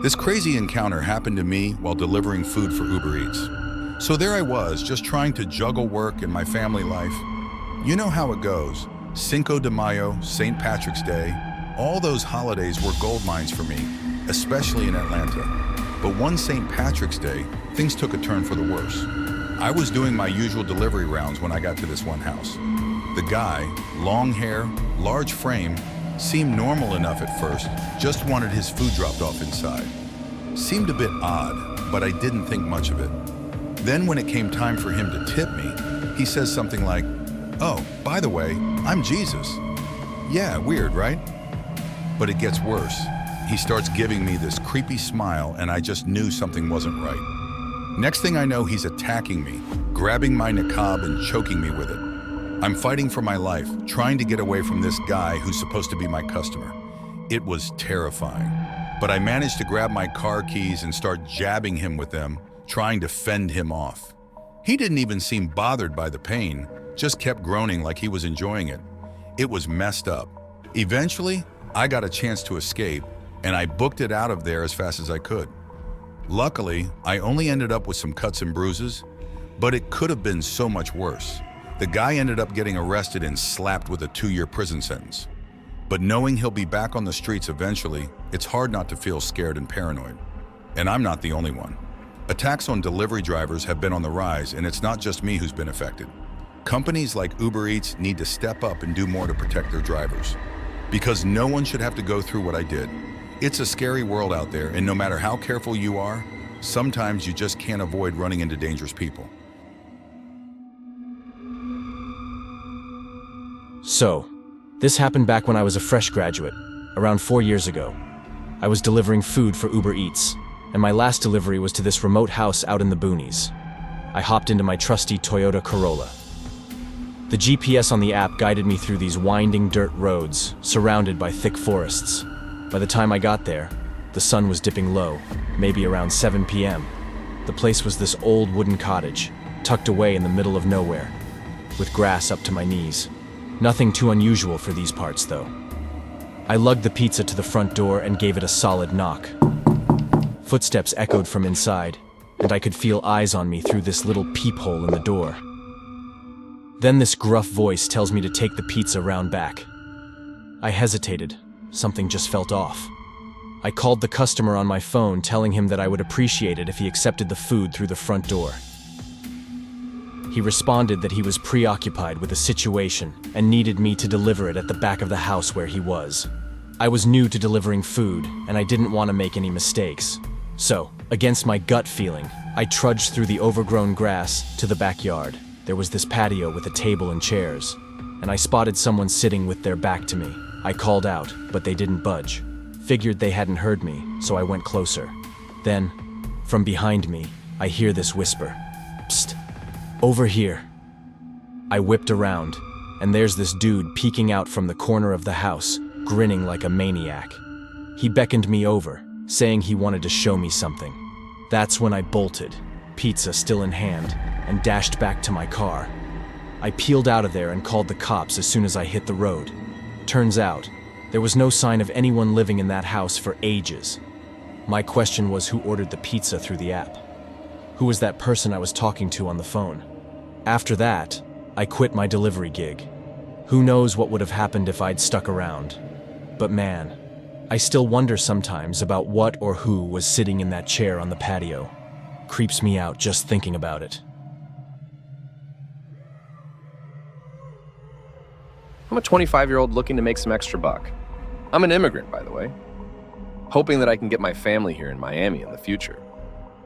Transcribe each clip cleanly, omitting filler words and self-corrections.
This crazy encounter happened to me while delivering food for Uber Eats. So there I was, just trying to juggle work and my family life. You know how it goes. Cinco de Mayo, St. Patrick's Day, all those holidays were gold mines for me, especially in Atlanta. But one St. Patrick's Day, things took a turn for the worse. I was doing my usual delivery rounds when I got to this one house. The guy, long hair, large frame, seemed normal enough at first, just wanted his food dropped off inside. Seemed a bit odd, but I didn't think much of it. Then when it came time for him to tip me, he says something like, "Oh, by the way, I'm Jesus." Yeah, weird, right? But it gets worse. He starts giving me this creepy smile and I just knew something wasn't right. Next thing I know, he's attacking me, grabbing my niqab and choking me with it. I'm fighting for my life, trying to get away from this guy who's supposed to be my customer. It was terrifying, but I managed to grab my car keys and start jabbing him with them, trying to fend him off. He didn't even seem bothered by the pain, just kept groaning like he was enjoying it. It was messed up. Eventually, I got a chance to escape, and I booked it out of there as fast as I could. Luckily, I only ended up with some cuts and bruises, but it could have been so much worse. The guy ended up getting arrested and slapped with a 2-year prison sentence. But knowing he'll be back on the streets eventually, it's hard not to feel scared and paranoid. And I'm not the only one. Attacks on delivery drivers have been on the rise, and it's not just me who's been affected. Companies like Uber Eats need to step up and do more to protect their drivers. Because no one should have to go through what I did. It's a scary world out there, and no matter how careful you are, sometimes you just can't avoid running into dangerous people. So, this happened back when I was a fresh graduate, around 4 years ago. I was delivering food for Uber Eats, and my last delivery was to this remote house out in the boonies. I hopped into my trusty Toyota Corolla. The GPS on the app guided me through these winding dirt roads, surrounded by thick forests. By the time I got there, the sun was dipping low, maybe around 7 p.m. The place was this old wooden cottage, tucked away in the middle of nowhere, with grass up to my knees. Nothing too unusual for these parts, though. I lugged the pizza to the front door and gave it a solid knock. Footsteps echoed from inside, and I could feel eyes on me through this little peephole in the door. Then this gruff voice tells me to take the pizza round back. I hesitated. Something just felt off. I called the customer on my phone, telling him that I would appreciate it if he accepted the food through the front door. He responded that he was preoccupied with a situation and needed me to deliver it at the back of the house where he was. I was new to delivering food, and I didn't want to make any mistakes. So, against my gut feeling, I trudged through the overgrown grass to the backyard. There was this patio with a table and chairs, and I spotted someone sitting with their back to me. I called out, but they didn't budge. Figured they hadn't heard me, so I went closer. Then, from behind me, I hear this whisper. "Psst. Over here." I whipped around, and there's this dude peeking out from the corner of the house, grinning like a maniac. He beckoned me over, saying he wanted to show me something. That's when I bolted, pizza still in hand, and dashed back to my car. I peeled out of there and called the cops as soon as I hit the road. Turns out, there was no sign of anyone living in that house for ages. My question was who ordered the pizza through the app? Who was that person I was talking to on the phone? After that, I quit my delivery gig. Who knows what would have happened if I'd stuck around. But man, I still wonder sometimes about what or who was sitting in that chair on the patio. Creeps me out just thinking about it. I'm a 25-year-old looking to make some extra buck. I'm an immigrant, by the way, hoping that I can get my family here in Miami in the future.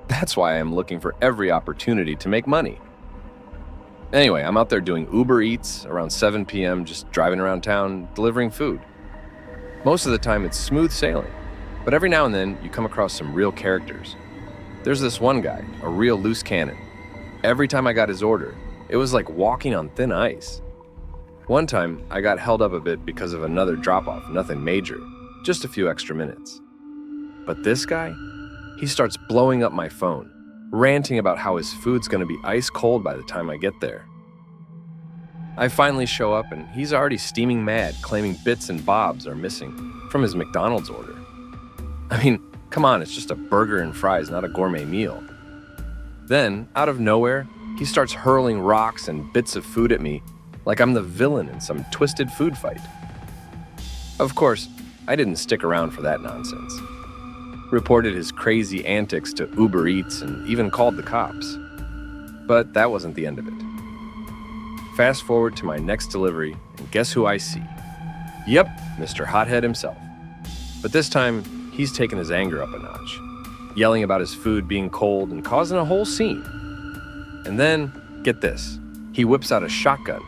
That's why I'm looking for every opportunity to make money. Anyway, I'm out there doing Uber Eats around 7 p.m., just driving around town, delivering food. Most of the time, it's smooth sailing, but every now and then, you come across some real characters. There's this one guy, a real loose cannon. Every time I got his order, it was like walking on thin ice. One time, I got held up a bit because of another drop-off, nothing major, just a few extra minutes. But this guy, he starts blowing up my phone, ranting about how his food's gonna be ice cold by the time I get there. I finally show up and he's already steaming mad, claiming bits and bobs are missing from his McDonald's order. I mean, Come on, it's just a burger and fries, not a gourmet meal. Then, out of nowhere, he starts hurling rocks and bits of food at me like I'm the villain in some twisted food fight. Of course, I didn't stick around for that nonsense. Reported his crazy antics to Uber Eats and even called the cops. But that wasn't the end of it. Fast forward to my next delivery, and guess who I see? Yep, Mr. Hothead himself. But this time, he's taken his anger up a notch, yelling about his food being cold and causing a whole scene. And then, get this, he whips out a shotgun,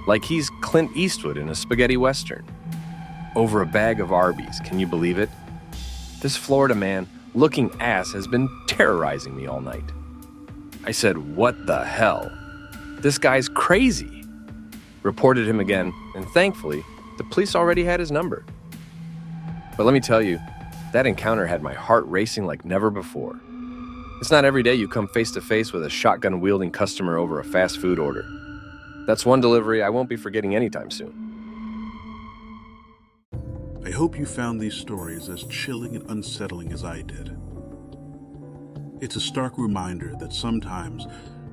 like he's Clint Eastwood in a spaghetti western. Over a bag of Arby's, can you believe it? This Florida man, looking ass, has been terrorizing me all night. I said, what the hell? This guy's crazy. Reported him again, and thankfully, the police already had his number. But let me tell you, that encounter had my heart racing like never before. It's not every day you come face to face with a shotgun-wielding customer over a fast food order. That's one delivery I won't be forgetting anytime soon. I hope you found these stories as chilling and unsettling as I did. It's a stark reminder that sometimes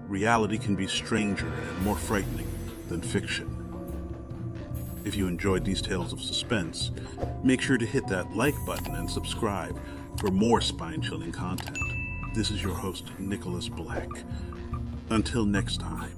reality can be stranger and more frightening than fiction. If you enjoyed these tales of suspense, make sure to hit that like button and subscribe for more spine-chilling content. This is your host, Nicholas Black. Until next time.